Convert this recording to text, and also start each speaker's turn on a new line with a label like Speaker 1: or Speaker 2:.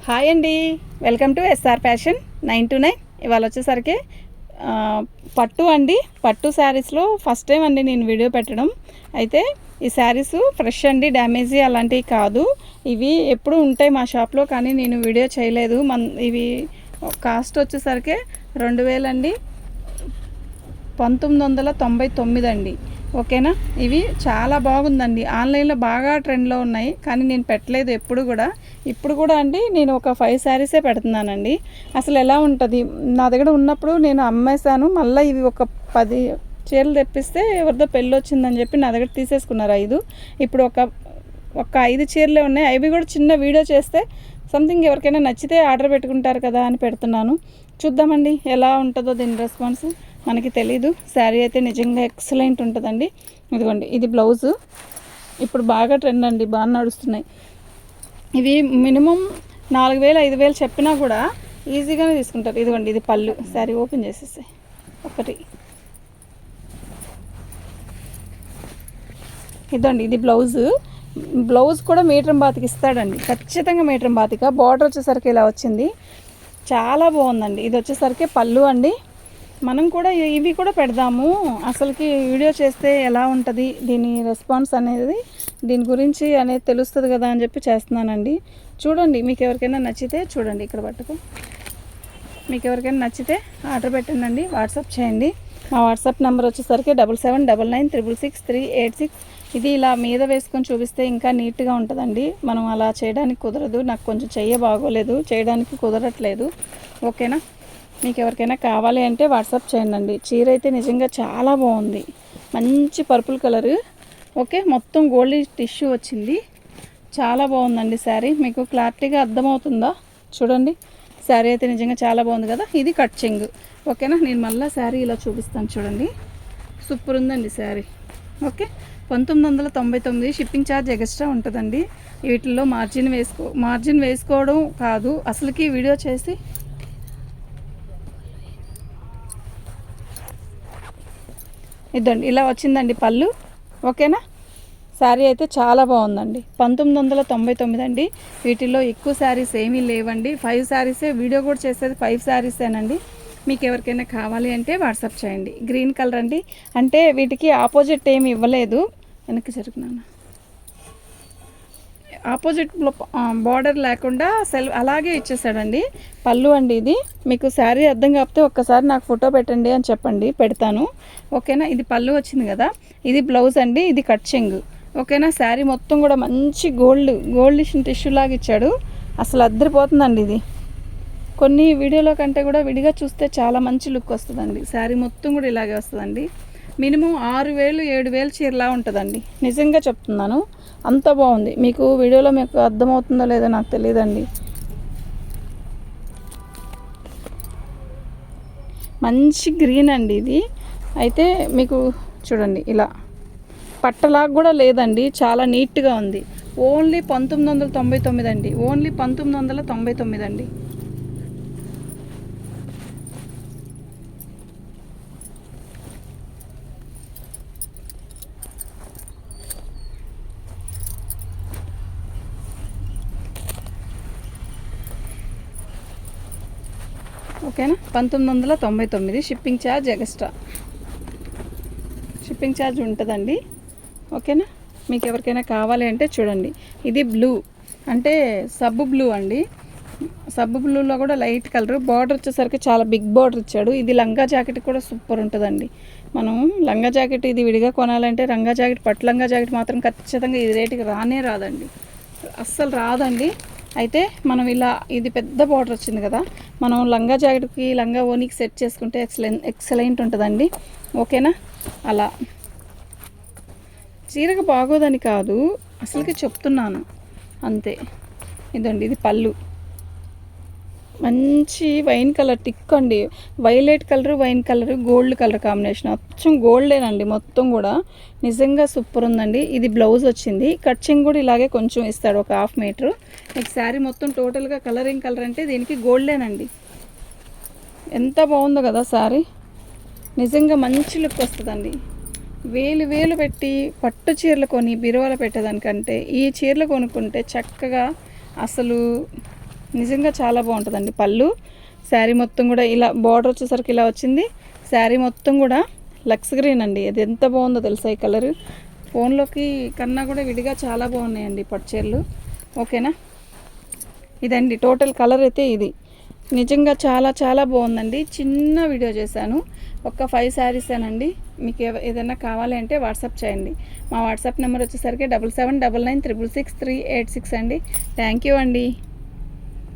Speaker 1: Hi అండి, welcome to SR fashion 929. ఇవాళ వచ్చేసరికి పట్టు అండి. పట్టు శారీస్లో ఫస్ట్ టైం అండి నేను వీడియో పెట్టడం. అయితే ఈ శారీస్ ఫ్రెష్ అండి, డ్యామేజీ అలాంటివి కాదు. ఇవి ఎప్పుడు ఉంటాయి మా షాప్లో, కానీ నేను వీడియో చేయలేదు. ఇవి కాస్ట్ వచ్చేసరికి 2000 అండి, 1999 అండి. ఓకేనా. ఇవి చాలా బాగుందండి, ఆన్లైన్లో బాగా ట్రెండ్లో ఉన్నాయి, కానీ నేను పెట్టలేదు ఎప్పుడు కూడా. ఇప్పుడు కూడా అండి నేను ఒక 5 శారీసే పెడుతున్నానండి. అసలు ఎలా ఉంటుంది, నా దగ్గర ఉన్నప్పుడు నేను అమ్మేశాను. మళ్ళీ ఇవి ఒక 10 చీరలు తెప్పిస్తే ఎవరిదో పెళ్ళి వచ్చిందని చెప్పి నా దగ్గర తీసేసుకున్నారు 5. ఇప్పుడు ఒక 5 చీరలే ఉన్నాయి. అవి కూడా చిన్న వీడియో చేస్తే సంథింగ్ ఎవరికైనా నచ్చితే ఆర్డర్ పెట్టుకుంటారు కదా అని పెడుతున్నాను. చూద్దామండి ఎలా ఉంటుందో దీని రెస్పాన్స్, మనకి తెలీదు. శారీ అయితే నిజంగా ఎక్సలెంట్ ఉంటుందండి. ఇదిగోండి, ఇది బ్లౌజు. ఇప్పుడు బాగా ట్రెండ్ అండి, బాగా నడుస్తున్నాయి ఇవి. మినిమం 4000 5000 చెప్పినా కూడా ఈజీగానే తీసుకుంటారు. ఇదిగోండి, ఇది పళ్ళు. శారీ ఓపెన్ చేసేసాయి ఒకటి. ఇదండి, ఇది బ్లౌజు. బ్లౌజ్ కూడా మీటర్ బాతికి ఇస్తాడండి, ఖచ్చితంగా మీటర్ బాతిక. బార్డర్ వచ్చేసరికి ఇలా వచ్చింది, చాలా బాగుందండి. ఇది వచ్చేసరికి పళ్ళు అండి. మనం కూడా ఇవి కూడా పెడదాము, అసలుకి వీడియో చేస్తే ఎలా ఉంటుంది దీని రెస్పాన్స్ అనేది, దీని గురించి అనేది తెలుస్తుంది కదా అని చెప్పి చేస్తున్నానండి. చూడండి, మీకు ఎవరికైనా నచ్చితే చూడండి, ఇక్కడ పట్టుకో. మీకు ఎవరికైనా నచ్చితే ఆర్డర్ పెట్టండి, వాట్సాప్ చేయండి. మా వాట్సాప్ నెంబర్ వచ్చేసరికి 7799966386. ఇది ఇలా మీద వేసుకొని చూపిస్తే ఇంకా నీట్గా ఉంటుందండి. మనం అలా చేయడానికి కుదరదు, నాకు కొంచెం చెయ్య బాగోలేదు, చేయడానికి కుదరట్లేదు. ఓకేనా. మీకు ఎవరికైనా కావాలి అంటే వాట్సాప్ చేయండి. చీర అయితే నిజంగా చాలా బాగుంది, మంచి పర్పుల్ కలరు. ఓకే, మొత్తం గోల్డ్ టిష్యూ వచ్చింది, చాలా బాగుందండి శారీ. మీకు క్లారిటీగా అర్థమవుతుందా? చూడండి, శారీ అయితే నిజంగా చాలా బాగుంది కదా. ఇది కట్ చెంగు. ఓకేనా. నేను మళ్ళీ శారీ ఇలా చూపిస్తాను చూడండి, సూపర్ ఉందండి sari. Okay, 1999. Shipping charge extra ఉంటుందండి. వీటిల్లో మార్జిన్ వేసుకోవడం కాదు, అసలుకి వీడియో చేసి ఇదండి ఇలా వచ్చిందండి పళ్ళు. ఓకేనా. శారీ అయితే చాలా బాగుందండి. 1999 అండి. వీటిల్లో ఎక్కువ శారీస్ ఏమీ లేవండి, 5 శారీసే. వీడియో కూడా చేసేది 5 శారీసేనండి. మీకు ఎవరికైనా కావాలి అంటే వాట్సాప్ చేయండి. గ్రీన్ కలర్ అండి, అంటే వీటికి ఆపోజిట్ ఏమి ఇవ్వలేదు. వెనక్కి జరుగుతున్నాను, ఆపోజిట్ బార్డర్ లేకుండా అలాగే ఇచ్చేసాడండి. పళ్ళు అండి ఇది. మీకు శారీ అర్థం కాకపోతే ఒక్కసారి నాకు ఫోటో పెట్టండి అని చెప్పండి, పెడతాను. ఓకేనా. ఇది పళ్ళు వచ్చింది కదా, ఇది బ్లౌజ్ అండి, ఇది కట్ చెంగు. ఓకేనా. శారీ మొత్తం కూడా మంచి గోల్డ్ టిష్యూ లాగా ఇచ్చాడు, అసలు అద్దరిపోతుందండి ఇది. కొన్ని వీడియోలో కంటే కూడా విడిగా చూస్తే చాలా మంచి లుక్ వస్తుందండి. శారీ మొత్తం కూడా ఇలాగే వస్తుందండి. మినిమం 6000 7000 చీరలా ఉంటుందండి, నిజంగా చెప్తున్నాను. అంత బాగుంది. మీకు వీడియోలో మీకు అర్థమవుతుందో లేదో నాకు తెలియదండి. మంచి గ్రీన్ అండి ఇది. అయితే మీకు చూడండి, ఇలా పట్టలాగా కూడా లేదండి, చాలా నీట్గా ఉంది. ఓన్లీ 1999 అండి, ఓన్లీ 1999 అండి. ఓకేనా. 1999. Shipping charge extra, shipping charge ఉంటుందండి. ఓకేనా. మీకు ఎవరికైనా కావాలి అంటే చూడండి, ఇది బ్లూ అంటే సబ్బు బ్లూ అండి. సబ్బు బ్లూలో కూడా లైట్ కలర్. బార్డర్ వచ్చేసరికి చాలా బిగ్ బార్డర్ ఇచ్చాడు. ఇది లంగా జాకెట్ కూడా సూపర్ ఉంటుందండి. మనం లంగా జాకెట్ ఇది విడిగా కొనాలంటే లంగా జాకెట్, పట్టు లంగా జాకెట్ మాత్రం ఖచ్చితంగా ఇది రేటుకి రాదండి, అస్సలు రాదండి. అయితే మనం ఇలా, ఇది పెద్ద బార్డర్ వచ్చింది కదా, మనం లంగా జాకెట్కి లంగా ఓనికి సెట్ చేసుకుంటే ఎక్సలెంట్ ఉంటుందండి. ఓకేనా. అలా చీరకు బాగోదని కాదు, అసలుకి చెప్తున్నాను అంతే. ఇదండి, ఇది పళ్ళు. మంచి వైన్ కలర్ టిక్ అండి, violet colour, wine colour, gold colour combination. అచ్చం గోల్డేనండి మొత్తం కూడా, నిజంగా సూపర్ ఉందండి. ఇది బ్లౌజ్ వచ్చింది. కట్చింగ్ కూడా ఇలాగే కొంచెం ఇస్తాడు, ఒక 1/2 మీటర్. మీకు శారీ మొత్తం టోటల్గా కలరింగ్ కలర్ అంటే దీనికి గోల్డేనండి. ఎంత బాగుందో కదా శారీ, నిజంగా మంచి లుక్ వస్తుందండి. వేలు పెట్టి పట్టు చీరలు కొని బీరువాలో పెట్టేదానికంటే ఈ చీరలు కొనుక్కుంటే చక్కగా అసలు నిజంగా చాలా బాగుంటుందండి. పళ్ళు శారీ మొత్తం కూడా ఇలా బార్డర్ వచ్చేసరికి ఇలా వచ్చింది. శారీ మొత్తం కూడా లక్స్ గ్రీన్ అండి. అది ఎంత బాగుందో తెలుసా ఈ కలరు. ఫోన్లోకి కన్నా కూడా విడిగా చాలా బాగున్నాయండి పట్టు చీరలు. ఓకేనా, ఇదండి టోటల్ కలర్ అయితే ఇది. నిజంగా చాలా చాలా బాగుందండి. చిన్న వీడియో చేశాను, ఒక 5 శారీసేనండి. మీకు ఏదైనా కావాలి అంటే వాట్సాప్ చేయండి. మా వాట్సాప్ నెంబర్ వచ్చేసరికి 7799666386 అండి. థ్యాంక్ యూ అండి.